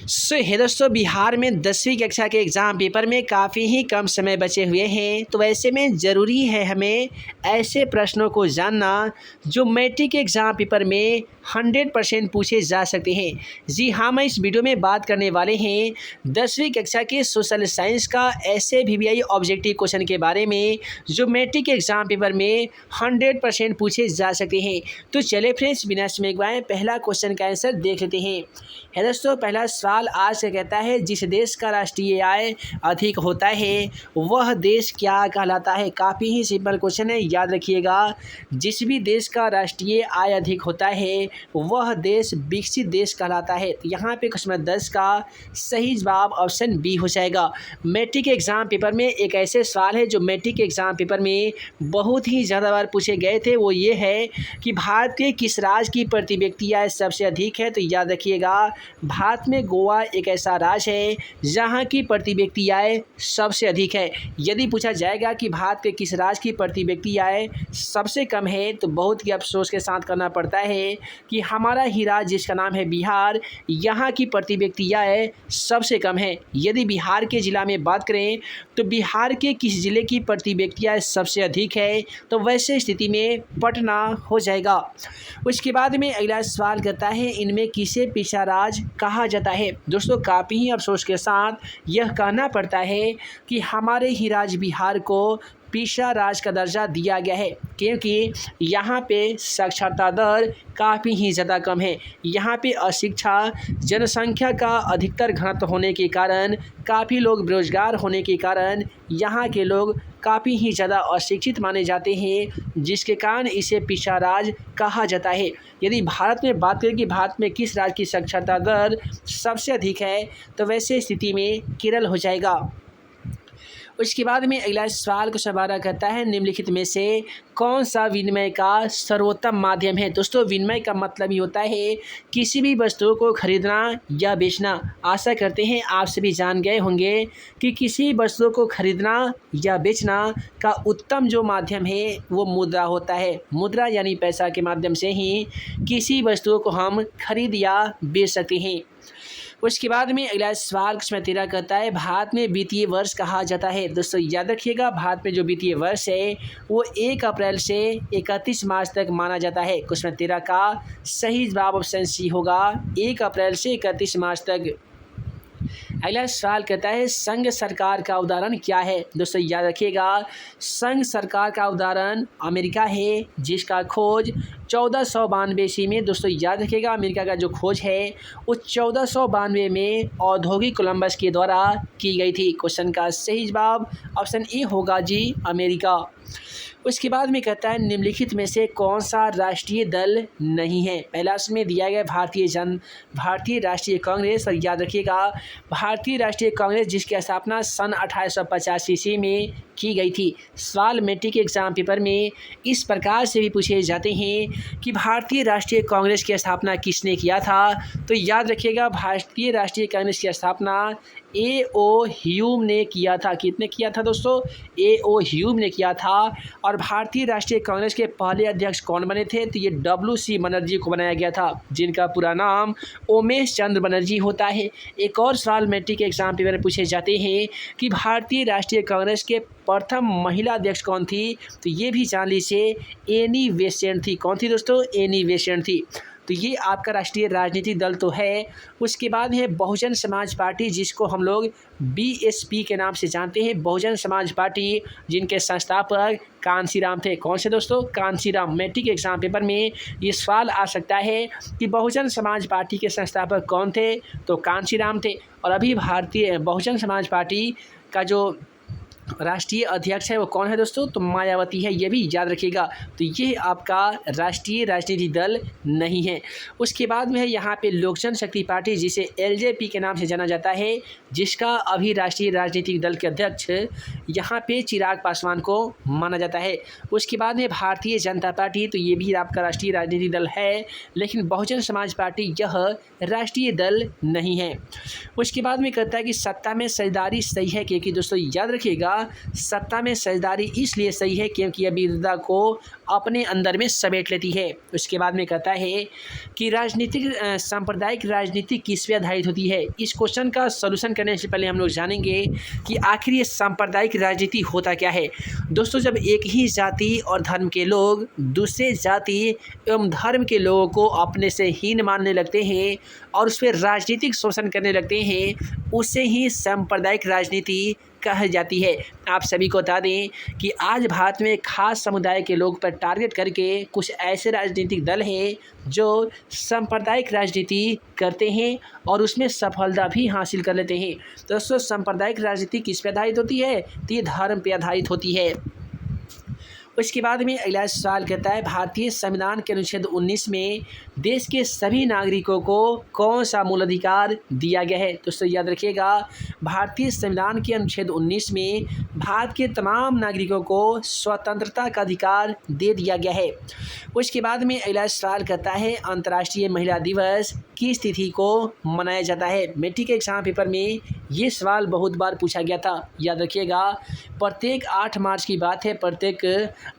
है दोस्तों, बिहार में 10वीं कक्षा के एग्ज़ाम पेपर में काफ़ी ही कम समय बचे हुए हैं। तो ऐसे में ज़रूरी है हमें ऐसे प्रश्नों को जानना जो मैट्रिक एग्ज़ाम पेपर में 100% पूछे जा सकते हैं। जी हाँ, मैं इस वीडियो में बात करने वाले हैं 10वीं कक्षा के सोशल साइंस का ऐसे VVI ऑब्जेक्टिव क्वेश्चन के बारे में जो मैट्रिक एग्ज़ाम पेपर में 100% पूछे जा सकते हैं। तो चले फ्रेंड्स, बिना समय गवाए पहला क्वेश्चन का आंसर देख लेते हैं। है दोस्तों, पहला सवाल आज से कहता है, जिस देश का राष्ट्रीय आय अधिक होता है वह देश क्या कहलाता है। काफ़ी ही सिंपल क्वेश्चन है, याद रखिएगा। जिस भी देश का राष्ट्रीय आय अधिक होता है वह देश विकसित देश कहलाता है। तो यहाँ पे क्वेश्चन 10 का सही जवाब ऑप्शन बी हो जाएगा। मैट्रिक एग्ज़ाम पेपर में एक ऐसे सवाल है जो मैट्रिक एग्ज़ाम पेपर में बहुत ही ज़्यादा बार पूछे गए थे, वो ये है कि भारत के किस राज्य की प्रति व्यक्ति आय सबसे अधिक है। तो याद रखिएगा, भारत में गोवा एक ऐसा राज्य है जहां की प्रति व्यक्ति आय सबसे अधिक है। यदि पूछा जाएगा कि भारत के किस राज्य की प्रति व्यक्ति आय सबसे कम है तो बहुत ही अफसोस के साथ करना पड़ता है कि हमारा ही राज्य जिसका नाम है बिहार, यहाँ की प्रति व्यक्ति आय सबसे कम है। यदि बिहार के ज़िला में बात करें तो बिहार के किस ज़िले की प्रति व्यक्ति आय सबसे अधिक है, तो वैसे स्थिति में पटना हो जाएगा। उसके बाद में अगला सवाल करता है, इनमें किसे पिछड़ा राज्य कहा जाता है। दोस्तों, काफ़ी ही अफसोस के साथ यह कहना पड़ता है कि हमारे ही राज्य बिहार को पिछड़ा राज्य का दर्जा दिया गया है, क्योंकि यहाँ पे साक्षरता दर काफ़ी ही ज़्यादा कम है। यहाँ पे अशिक्षा, जनसंख्या का अधिकतर घनत्व होने के कारण, काफ़ी लोग बेरोजगार होने के कारण यहाँ के लोग काफ़ी ही ज़्यादा अशिक्षित माने जाते हैं, जिसके कारण इसे पिछड़ा राज्य कहा जाता है। यदि भारत में बात करें कि भारत में किस राज्य की साक्षरता दर सबसे अधिक है, तो वैसे स्थिति में केरल हो जाएगा। उसके बाद में अगला सवाल को सवाल करता है, निम्नलिखित में से कौन सा विनिमय का सर्वोत्तम माध्यम है। दोस्तों, विनिमय का मतलब ही होता है किसी भी वस्तुओं को खरीदना या बेचना। आशा करते हैं आप सभी जान गए होंगे कि किसी वस्तुओं को खरीदना या बेचना का उत्तम जो माध्यम है वो मुद्रा होता है। मुद्रा यानी पैसा के माध्यम से ही किसी वस्तुओं को हम खरीद या बेच सकते हैं। उसके बाद में अगला सवाल क्वेश्चन 13 कहता है, भारत में वित्तीय वर्ष कहा जाता है। दोस्तों, याद रखिएगा, भारत में जो वित्तीय वर्ष है वो 1 अप्रैल से 31 मार्च तक माना जाता है। क्वेश्चन 13 का सही जवाब ऑप्शन सी होगा, 1 अप्रैल से 31 मार्च तक। अगला सवाल कहता है, संघ सरकार का उदाहरण क्या है। दोस्तों, याद रखिएगा, संघ सरकार का उदाहरण अमेरिका है, जिसका खोज 1492 ईस्वी में, दोस्तों याद रखिएगा, अमेरिका का जो खोज है वो 1492 में औद्योगिक कोलंबस के द्वारा की गई थी। क्वेश्चन का सही जवाब ऑप्शन ए होगा जी, अमेरिका। उसके बाद में कहता है, निम्नलिखित में से कौन सा राष्ट्रीय दल नहीं है। पहला उसमें दिया गया भारतीय राष्ट्रीय कांग्रेस। और याद रखिएगा, भारतीय राष्ट्रीय कांग्रेस जिसकी स्थापना सन 1885 ईस्वी में की गई थी। सवाल मैट्रिक एग्जाम पेपर में इस प्रकार से भी पूछे जाते हैं कि भारतीय राष्ट्रीय कांग्रेस की स्थापना किसने किया था। तो याद रखिएगा, भारतीय राष्ट्रीय कांग्रेस की स्थापना A.O. ह्यूम ने किया था। कितने किया था दोस्तों? A.O. ह्यूम ने किया था। और भारतीय राष्ट्रीय कांग्रेस के पहले अध्यक्ष कौन बने थे? तो ये W.C. बनर्जी को बनाया गया था, जिनका पूरा नाम उमेश चंद्र बनर्जी होता है। एक और सवाल मैट्रिक एग्जाम पेपर में पूछे जाते हैं कि भारतीय राष्ट्रीय कांग्रेस के प्रथम महिला अध्यक्ष कौन थी। तो ये भी जान लीजिए, एनी बेसेंट थी। कौन थी दोस्तों? एनी बेसेंट थी। तो ये आपका राष्ट्रीय राजनीतिक दल तो है। उसके बाद है बहुजन समाज पार्टी, जिसको हम लोग BSP के नाम से जानते हैं। बहुजन समाज पार्टी जिनके संस्थापक कांशीराम थे। कौन से दोस्तों? कांशीराम। मैट्रिक एग्जाम पेपर में ये सवाल आ सकता है कि बहुजन समाज पार्टी के संस्थापक कौन थे, तो कांशीराम थे। और अभी भारतीय बहुजन समाज पार्टी का जो राष्ट्रीय अध्यक्ष है वो कौन है दोस्तों? तो मायावती है। ये भी याद रखिएगा। तो ये आपका राष्ट्रीय राजनीतिक दल नहीं है। उसके बाद में है यहाँ पे लोक जनशक्ति पार्टी, जिसे LJP के नाम से जाना जाता है, जिसका अभी राष्ट्रीय राजनीतिक दल के अध्यक्ष यहाँ पे चिराग पासवान को माना जाता है। उसके बाद में भारतीय जनता पार्टी, तो ये भी आपका राष्ट्रीय राजनीतिक दल है, लेकिन बहुजन समाज पार्टी यह राष्ट्रीय दल नहीं है। उसके बाद में कहता है कि सत्ता में साझेदारी सही है, क्योंकि दोस्तों याद रखिएगा, सत्ता में साझेदारी इसलिए सही है क्योंकि यह विविधता को अपने अंदर में समेट लेती है। उसके बाद में कहता है कि राजनीतिक सांप्रदायिक राजनीति किस पे आधारित होती है। इस क्वेश्चन का सॉल्यूशन करने से पहले हम लोग जानेंगे कि आखिर ये सांप्रदायिक राजनीति होता क्या है। दोस्तों, जब एक ही जाति और धर्म के लोग दूसरे जाति एवं धर्म के लोगों को अपने से हीन मानने लगते हैं और उस पर राजनीतिक शोषण करने लगते हैं, उसे ही सांप्रदायिक राजनीति कही जाती है। आप सभी को बता दें कि आज भारत में खास समुदाय के लोग पर टारगेट करके कुछ ऐसे राजनीतिक दल हैं जो सांप्रदायिक राजनीति करते हैं और उसमें सफलता भी हासिल कर लेते हैं। दोस्तों, सांप्रदायिक राजनीति किस पर आधारित होती है? तो ये धर्म पर आधारित होती है। उसके बाद में अगला सवाल कहता है, भारतीय संविधान के अनुच्छेद 19 में देश के सभी नागरिकों को कौन सा मूल अधिकार दिया गया है? दोस्तों याद रखिएगा, भारतीय संविधान के अनुच्छेद 19 में भारत के तमाम नागरिकों को स्वतंत्रता का अधिकार दे दिया गया है। उसके बाद में अगला सवाल कहता है, अंतर्राष्ट्रीय महिला दिवस किस तिथि को मनाया जाता है? मैट्रिक के एग्जाम पेपर में ये सवाल बहुत बार पूछा गया था। याद रखिएगा, प्रत्येक 8 मार्च की बात है, प्रत्येक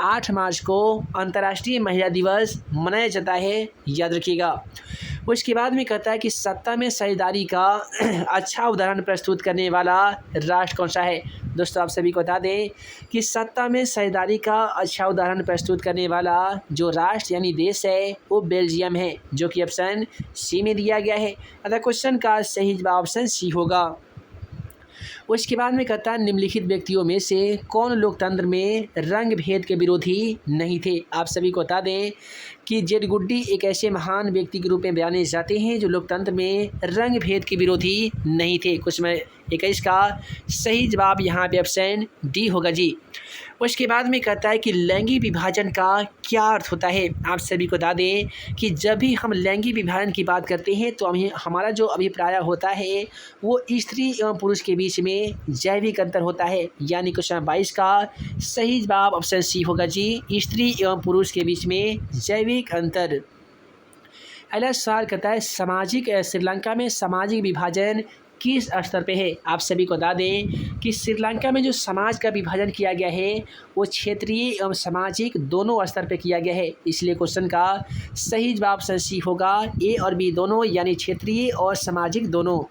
8 मार्च को अंतर्राष्ट्रीय महिला दिवस मनाया जाता है, याद रखिएगा। उसके बाद में कहता है कि सत्ता में साझेदारी का अच्छा उदाहरण प्रस्तुत करने वाला राष्ट्र कौन सा है? दोस्तों, आप सभी को बता दें कि सत्ता में साझेदारी का अच्छा उदाहरण प्रस्तुत करने वाला जो राष्ट्र यानी देश है वो बेल्जियम है, जो कि ऑप्शन सी में दिया गया है। अतः क्वेश्चन का सही जवाब ऑप्शन सी होगा। उसके बाद में कहता है, निम्नलिखित व्यक्तियों में से कौन लोकतंत्र में रंग भेद के विरोधी नहीं थे? आप सभी को बता दें कि जेड गुड्डी एक ऐसे महान व्यक्ति के रूप में बयाने जाते हैं जो लोकतंत्र में रंग भेद के विरोधी नहीं थे। कुछ में 21 का सही जवाब यहाँ पे ऑप्शन डी होगा जी। उसके बाद में कहता है कि लैंगिक विभाजन का क्या अर्थ होता है? आप सभी को बता दें कि जब भी हम लैंगिक विभाजन की बात करते हैं तो हमारा जो अभिप्राय होता है वो स्त्री एवं पुरुष के बीच में जैविक अंतर होता है। यानी क्वेश्चन 22 का सही जवाब ऑप्शन सी होगा जी, स्त्री एवं पुरुष के बीच में जैविक अंतर। अगला सवाल कहता है, श्रीलंका में सामाजिक विभाजन किस स्तर पे है? आप सभी को बता दें कि श्रीलंका में जो समाज का विभाजन किया गया है वो क्षेत्रीय एवं सामाजिक दोनों स्तर पे किया गया है। इसलिए क्वेश्चन का सही जवाब सी होगा, ए और बी दोनों, यानी क्षेत्रीय और सामाजिक दोनों।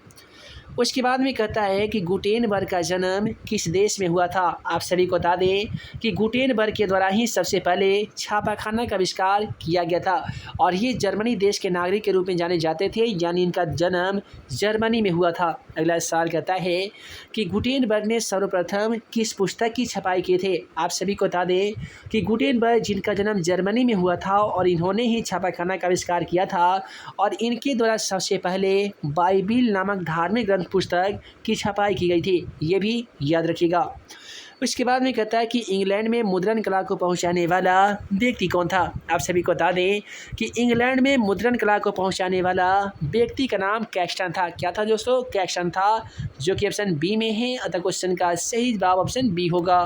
उसके बाद में कहता है कि गुटेनबर्ग का जन्म किस देश में हुआ था? आप सभी को बता दें कि गुटेनबर्ग के द्वारा ही सबसे पहले छापाखाना का आविष्कार किया गया था और ये जर्मनी देश के नागरिक के रूप में जाने जाते थे, यानी इनका जन्म जर्मनी में हुआ था। अगला सवाल कहता है कि गुटेनबर्ग ने सर्वप्रथम किस पुस्तक की छपाई किए थे? आप सभी को बता दें कि गुटेनबर्ग जिनका जन्म जर्मनी में हुआ था और इन्होंने ही छापाखाना का आविष्कार किया था और इनके द्वारा सबसे पहले बाइबिल नामक धार्मिक ग्रंथ पुस्तक की छपाई की गई थी, ये भी याद रखिएगा। उसके बाद में कहता है कि इंग्लैंड में मुद्रण कला को पहुंचाने वाला व्यक्ति कौन था? आप सभी को बता दें कि इंग्लैंड में मुद्रण कला को पहुंचाने वाला व्यक्ति का नाम कैक्सटन था। क्या था दोस्तों? कैक्सटन था, जो कि ऑप्शन बी में है। अतः क्वेश्चन का सही जवाब ऑप्शन बी होगा।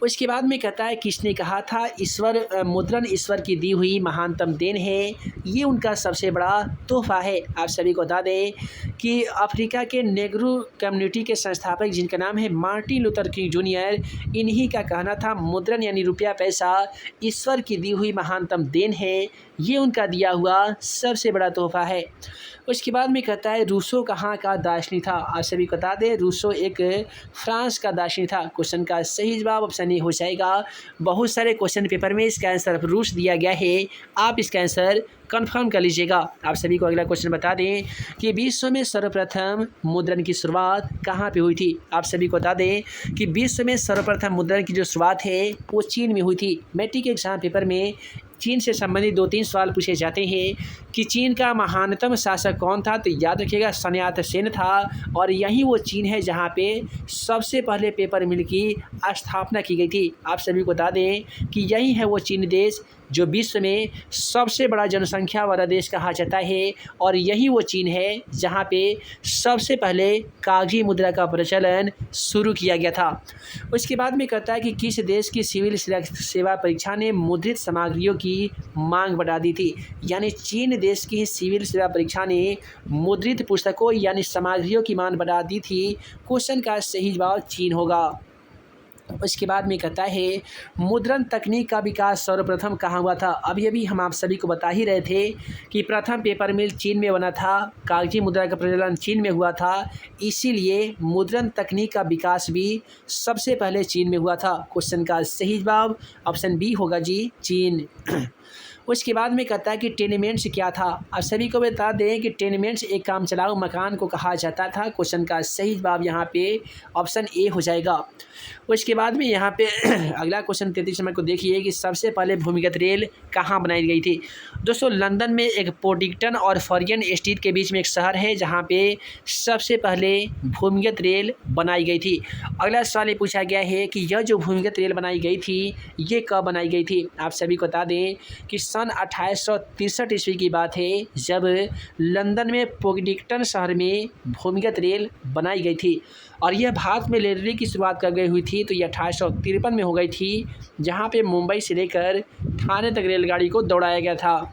उसके बाद में कहता है, किसने कहा था मुद्रण ईश्वर की दी हुई महानतम देन है, ये उनका सबसे बड़ा तोहफा है। आप सभी को बता दें कि अफ्रीका के नेग्रो कम्युनिटी के संस्थापक जिनका नाम है मार्टिन लूथर किंग जूनियर, इन्हीं का कहना था मुद्रण यानी रुपया पैसा ईश्वर की दी हुई महानतम देन है, ये उनका दिया हुआ सबसे बड़ा तोहफा है। उसके बाद में कहता है, रूसो कहाँ का दार्शनिक था? आप सभी को बता दें रूसो एक फ्रांस का दार्शनिक था। क्वेश्चन का सही जवाब ऑप्शन ए हो जाएगा। बहुत सारे क्वेश्चन पेपर में इसका आंसर रूस दिया गया है, आप इसका आंसर कंफर्म कर लीजिएगा। आप सभी को अगला क्वेश्चन बता दें कि विश्व में सर्वप्रथम मुद्रण की शुरुआत कहाँ पे हुई थी? आप सभी को बता दें कि विश्व में सर्वप्रथम मुद्रण की जो शुरुआत है वो चीन में हुई थी। मैट्रिक के एग्जाम पेपर में चीन से संबंधित 2-3 सवाल पूछे जाते हैं कि चीन का महानतम शासक कौन था? तो याद रखिएगा सन्यात सेन था और यही वो चीन है जहाँ पे सबसे पहले पेपर मिल की स्थापना की गई थी। आप सभी को बता दें कि यही है वो चीन देश जो विश्व में सबसे बड़ा जनसंख्या वाला देश कहा जाता है और यही वो चीन है जहाँ पे सबसे पहले कागजी मुद्रा का प्रचलन शुरू किया गया था। उसके बाद में कहता है कि किस देश की सिविल सेवा परीक्षा ने मुद्रित सामग्रियों की मांग बढ़ा दी थी। यानी चीन देश की सिविल सेवा परीक्षा ने मुद्रित पुस्तकों यानी सामग्रियों की मांग बढ़ा दी थी। क्वेश्चन का सही जवाब चीन होगा। उसके बाद में कहता है मुद्रण तकनीक का विकास सर्वप्रथम कहाँ हुआ था। अभी अभी हम आप सभी को बता ही रहे थे कि प्रथम पेपर मिल चीन में बना था, कागजी मुद्रा का प्रचलन चीन में हुआ था, इसीलिए मुद्रण तकनीक का विकास भी सबसे पहले चीन में हुआ था। क्वेश्चन का सही जवाब ऑप्शन बी होगा जी, चीन। उसके बाद में कहता है कि टेनेमेंट्स क्या था। आप सभी को बता दें कि टेनेमेंट्स एक काम चलाऊ मकान को कहा जाता था। क्वेश्चन का सही जवाब यहाँ पे ऑप्शन ए हो जाएगा। उसके बाद में यहाँ पे अगला क्वेश्चन 33 नंबर को देखिए कि सबसे पहले भूमिगत रेल कहाँ बनाई गई थी। दोस्तों लंदन में एक पोडिंगटन और फॉरियन स्ट्रीट के बीच में एक शहर है जहाँ पे सबसे पहले भूमिगत रेल बनाई गई थी। अगला सवाल ये पूछा गया है कि यह जो भूमिगत रेल बनाई गई थी ये कब बनाई गई थी। आप सभी को बता दें कि सन 1863 ईस्वी की बात है जब लंदन में पोडिंगटन शहर में भूमिगत रेल बनाई गई थी और यह भारत में रेलवे की शुरुआत कर गई हुई थी। तो ये 1853 में हो गई थी जहाँ पे मुंबई से लेकर ठाणे तक रेलगाड़ी को दौड़ाया गया था।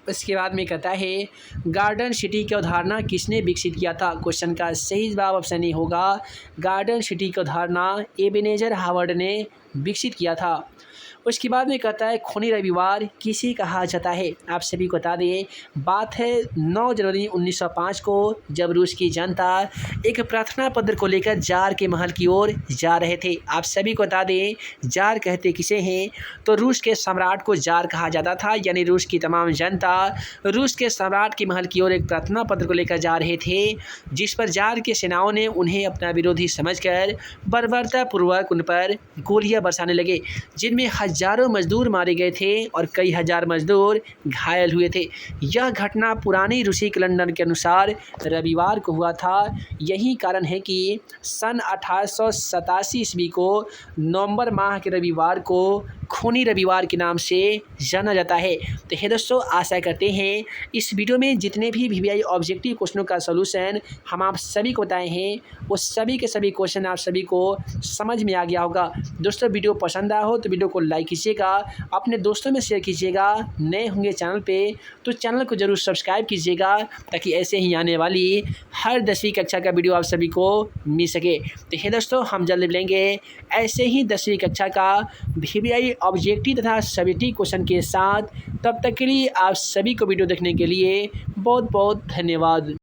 इसके बाद में कहता है गार्डन सिटी की अवधारणा किसने विकसित किया था। क्वेश्चन का सही जवाब ऑप्शन ए होगा। गार्डन सिटी की अवधारणा एबेनेजर हावर्ड ने विकसित किया था। उसके बाद में कहता है खूनी रविवार किसे कहा जाता है। आप सभी को बता दें बात है 9 जनवरी 1905 को जब रूस की जनता एक प्रार्थना पत्र को लेकर जार के महल की ओर जा रहे थे। आप सभी को बता दें जार कहते किसे हैं, तो रूस के सम्राट को जार कहा जाता था। यानी रूस की तमाम जनता रूस के सम्राट के महल की ओर एक प्रार्थना पत्र को लेकर जा रहे थे, जिस पर जार के सेनाओं ने उन्हें अपना विरोधी समझकर बर्बरतापूर्वक उन पर गोलियां बरसाने लगे, जिनमें हजारों मजदूर मारे गए थे और कई हजार मजदूर घायल हुए थे। यह घटना पुरानी रूसी कैलेंडर के अनुसार रविवार को हुआ था। यही कारण है कि सन 1887 ईस्वी को नवंबर माह के रविवार को खूनी रविवार के नाम से जाना जाता है। तो हे दोस्तों आशा करते हैं इस वीडियो में जितने भी VVI ऑब्जेक्टिव क्वेश्चनों का सलूशन हम आप सभी को बताए हैं वो सभी के सभी क्वेश्चन आप सभी को समझ में आ गया होगा। दोस्तों वीडियो पसंद आया हो तो वीडियो को लाइक कीजिएगा, अपने दोस्तों में शेयर कीजिएगा। नए होंगे चैनल पे तो चैनल को जरूर सब्सक्राइब कीजिएगा ताकि ऐसे ही आने वाली हर 10वीं कक्षा का वीडियो आप सभी को मिल सके। तो हे दोस्तों हम जल्द मिलेंगे ऐसे ही 10वीं कक्षा का VVI ऑब्जेक्टिव तथा सब्जेक्टिव क्वेश्चन के साथ। तब तक के लिए आप सभी को वीडियो देखने के लिए बहुत बहुत धन्यवाद।